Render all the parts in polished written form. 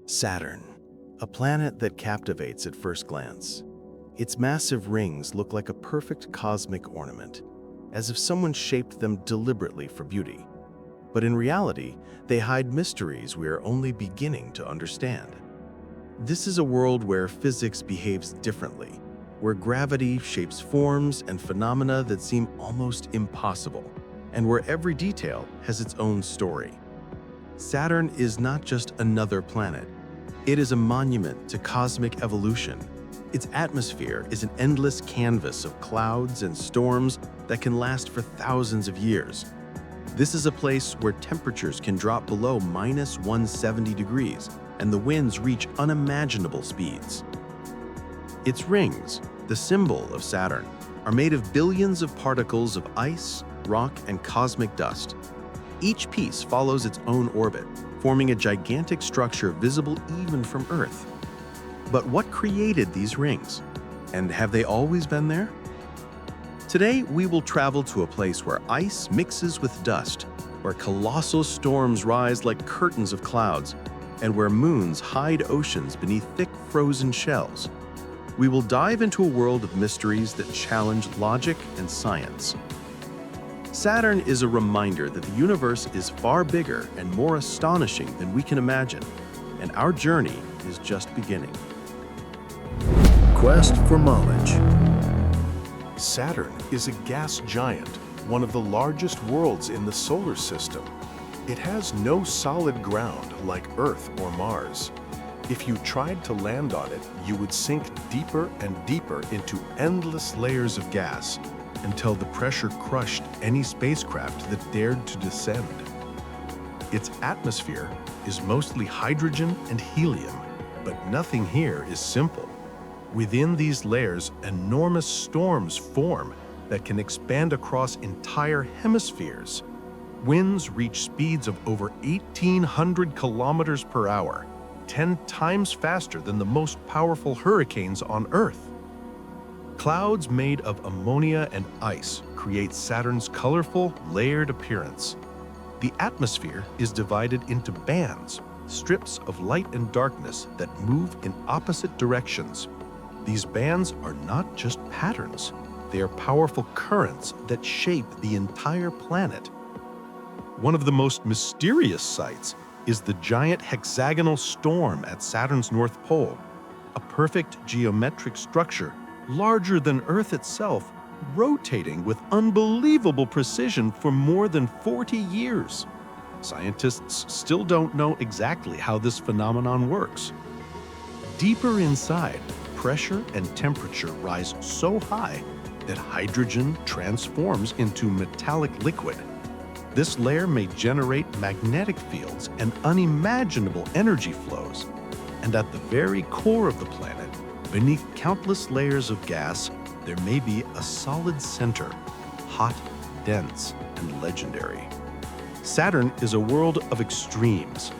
Saturn, a planet that captivates at first glance. Its massive rings look like a perfect cosmic ornament, as if someone shaped them deliberately for beauty. But in reality, they hide mysteries we are only beginning to understand. This is a world where physics behaves differently, where gravity shapes forms and phenomena that seem almost impossible, and where every detail has its own story. Saturn is not just another planet. It is a monument to cosmic evolution. Its atmosphere is an endless canvas of clouds and storms that can last for thousands of years. This is a place where temperatures can drop below minus 170 degrees and the winds reach unimaginable speeds. Its rings, the symbol of Saturn, are made of billions of particles of ice, rock, and cosmic dust. Each piece follows its own orbit, forming a gigantic structure visible even from Earth. But what created these rings? And have they always been there? Today, we will travel to a place where ice mixes with dust, where colossal storms rise like curtains of clouds, and where moons hide oceans beneath thick frozen shells. We will dive into a world of mysteries that challenge logic and science. Saturn is a reminder that the universe is far bigger and more astonishing than we can imagine, and our journey is just beginning. Quest for knowledge. Saturn is a gas giant, one of the largest worlds in the solar system. It has no solid ground like Earth or Mars. If you tried to land on it, you would sink deeper and deeper into endless layers of gas until the pressure crushed any spacecraft that dared to descend. Its atmosphere is mostly hydrogen and helium, but nothing here is simple. Within these layers, enormous storms form that can expand across entire hemispheres. Winds reach speeds of over 1,800 kilometers per hour, 10 times faster than the most powerful hurricanes on Earth. Clouds made of ammonia and ice create Saturn's colorful, layered appearance. The atmosphere is divided into bands, strips of light and darkness that move in opposite directions. These bands are not just patterns, they are powerful currents that shape the entire planet. One of the most mysterious sights is the giant hexagonal storm at Saturn's North Pole, a perfect geometric structure larger than Earth itself, rotating with unbelievable precision for more than 40 years. Scientists still don't know exactly how this phenomenon works. Deeper inside, pressure and temperature rise so high that hydrogen transforms into metallic liquid. This layer may generate magnetic fields and unimaginable energy flows. And at the very core of the planet, beneath countless layers of gas, there may be a solid center, hot, dense, and legendary. Saturn is a world of extremes.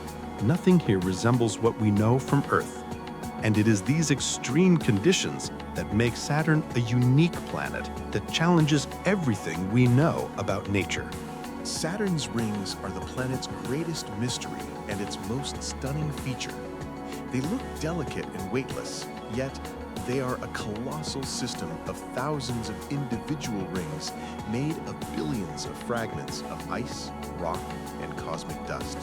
Nothing here resembles what we know from Earth. And it is these extreme conditions that make Saturn a unique planet that challenges everything we know about nature. Saturn's rings are the planet's greatest mystery and its most stunning feature. They look delicate and weightless, yet they are a colossal system of thousands of individual rings made of billions of fragments of ice, rock, and cosmic dust.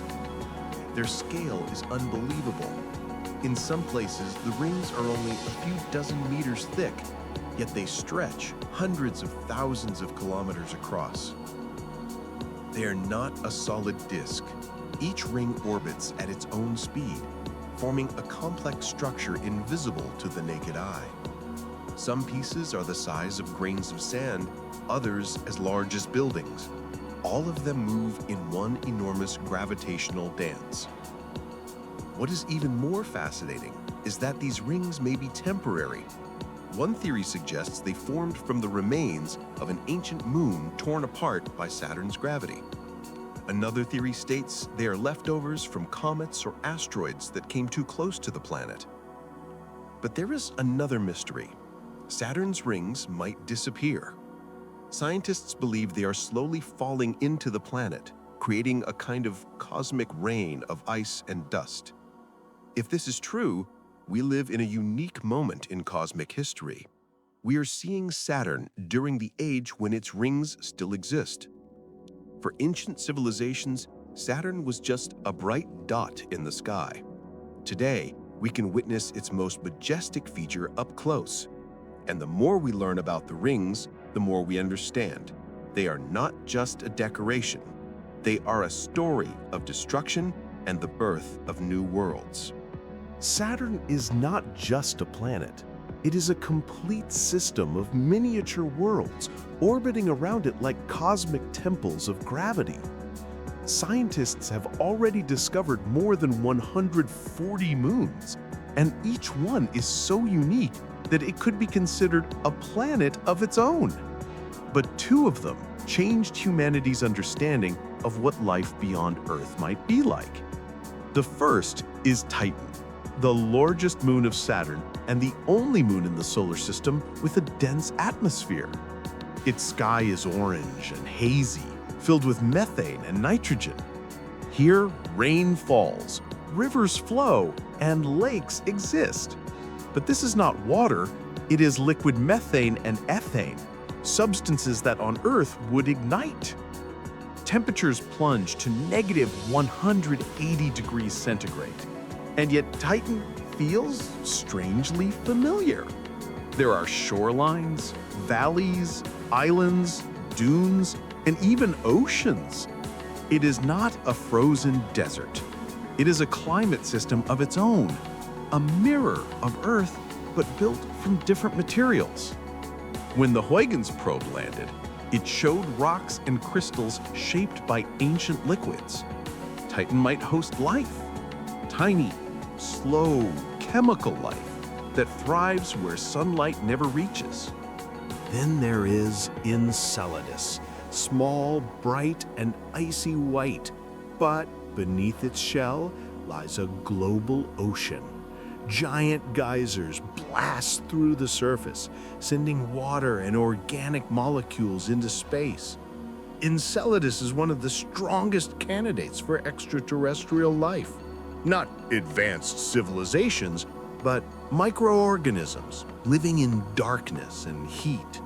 Their scale is unbelievable. In some places, the rings are only a few dozen meters thick, yet they stretch hundreds of thousands of kilometers across. They are not a solid disk. Each ring orbits at its own speed, forming a complex structure invisible to the naked eye. Some pieces are the size of grains of sand, others as large as buildings. All of them move in one enormous gravitational dance. What is even more fascinating is that these rings may be temporary. One theory suggests they formed from the remains of an ancient moon torn apart by Saturn's gravity. Another theory states they are leftovers from comets or asteroids that came too close to the planet. But there is another mystery. Saturn's rings might disappear. Scientists believe they are slowly falling into the planet, creating a kind of cosmic rain of ice and dust. If this is true, we live in a unique moment in cosmic history. We are seeing Saturn during the age when its rings still exist. For ancient civilizations, Saturn was just a bright dot in the sky. Today, we can witness its most majestic feature up close. And the more we learn about the rings, the more we understand. They are not just a decoration. They are a story of destruction and the birth of new worlds. Saturn is not just a planet. It is a complete system of miniature worlds orbiting around it like cosmic temples of gravity. Scientists have already discovered more than 140 moons, and each one is so unique that it could be considered a planet of its own. But two of them changed humanity's understanding of what life beyond Earth might be like. The first is Titan, the largest moon of Saturn and the only moon in the solar system with a dense atmosphere. Its sky is orange and hazy, filled with methane and nitrogen. Here, rain falls, rivers flow, and lakes exist. But this is not water, it is liquid methane and ethane, substances that on Earth would ignite. Temperatures plunge to negative 180 degrees centigrade, and yet Titan feels strangely familiar. There are shorelines, valleys, islands, dunes, and even oceans. It is not a frozen desert. It is a climate system of its own, a mirror of Earth, but built from different materials. When the Huygens probe landed, it showed rocks and crystals shaped by ancient liquids. Titan might host life, tiny, slow, chemical life that thrives where sunlight never reaches. Then there is Enceladus, small, bright, and icy white, but beneath its shell lies a global ocean. Giant geysers blast through the surface, sending water and organic molecules into space. Enceladus is one of the strongest candidates for extraterrestrial life. Not advanced civilizations, but microorganisms living in darkness and heat.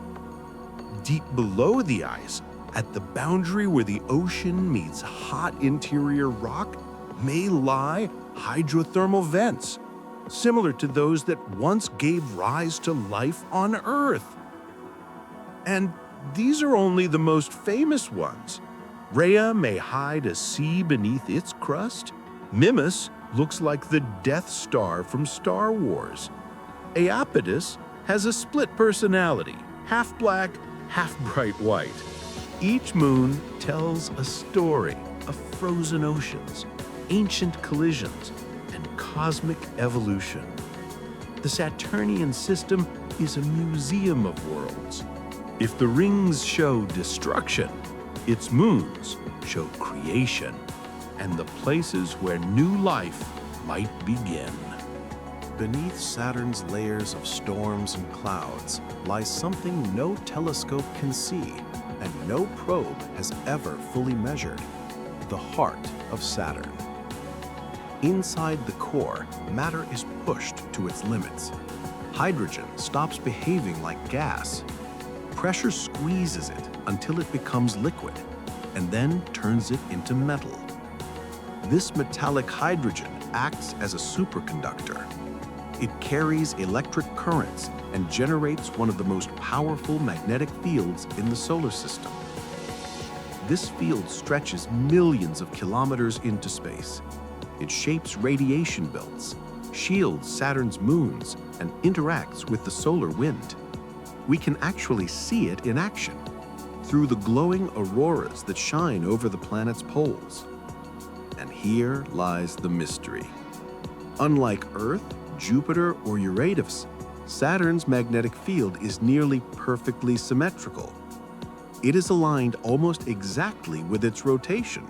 Deep below the ice, at the boundary where the ocean meets hot interior rock, may lie hydrothermal vents, similar to those that once gave rise to life on Earth. And these are only the most famous ones. Rhea may hide a sea beneath its crust. Mimas looks like the Death Star from Star Wars. Iapetus has a split personality, half black, half bright white. Each moon tells a story of frozen oceans, ancient collisions, and cosmic evolution. The Saturnian system is a museum of worlds. If the rings show destruction, its moons show creation and the places where new life might begin. Beneath Saturn's layers of storms and clouds lies something no telescope can see and no probe has ever fully measured: the heart of Saturn. Inside the core, matter is pushed to its limits. Hydrogen stops behaving like gas. Pressure squeezes it until it becomes liquid, and then turns it into metal. This metallic hydrogen acts as a superconductor. It carries electric currents and generates one of the most powerful magnetic fields in the solar system. This field stretches millions of kilometers into space. It shapes radiation belts, shields Saturn's moons, and interacts with the solar wind. We can actually see it in action through the glowing auroras that shine over the planet's poles. And here lies the mystery. Unlike Earth, Jupiter, or Uranus, Saturn's magnetic field is nearly perfectly symmetrical. It is aligned almost exactly with its rotation.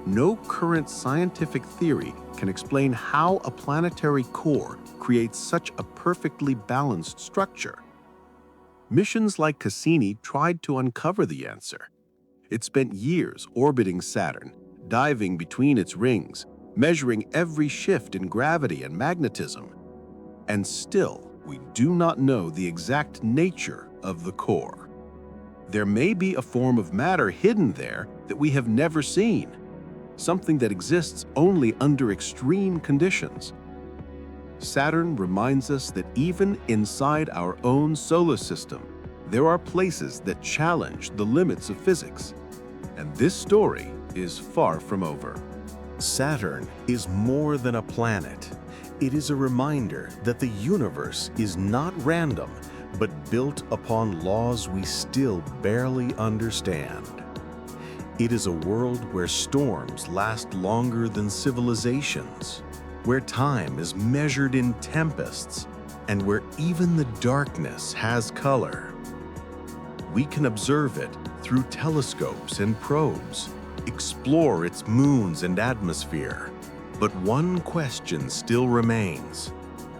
No current scientific theory can explain how a planetary core creates such a perfectly balanced structure. Missions like Cassini tried to uncover the answer. It spent years orbiting Saturn, diving between its rings, measuring every shift in gravity and magnetism. And still, we do not know the exact nature of the core. There may be a form of matter hidden there that we have never seen, something that exists only under extreme conditions. Saturn reminds us that even inside our own solar system, there are places that challenge the limits of physics. And this story is far from over. Saturn is more than a planet. It is a reminder that the universe is not random, but built upon laws we still barely understand. It is a world where storms last longer than civilizations, where time is measured in tempests, and where even the darkness has color. We can observe it through telescopes and probes, explore its moons and atmosphere. But one question still remains: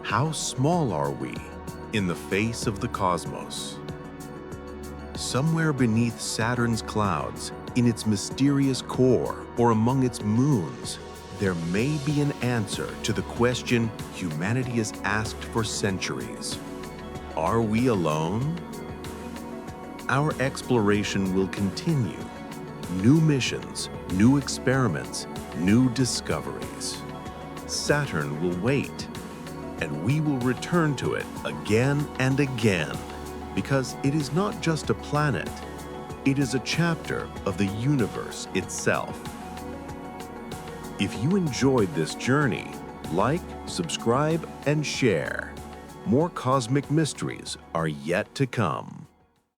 how small are we in the face of the cosmos? Somewhere beneath Saturn's clouds, in its mysterious core or among its moons, there may be an answer to the question humanity has asked for centuries. Are we alone? Our exploration will continue. New missions, new experiments, new discoveries. Saturn will wait, and we will return to it again and again, because it is not just a planet, it is a chapter of the universe itself. If you enjoyed this journey, like, subscribe, and share. More cosmic mysteries are yet to come.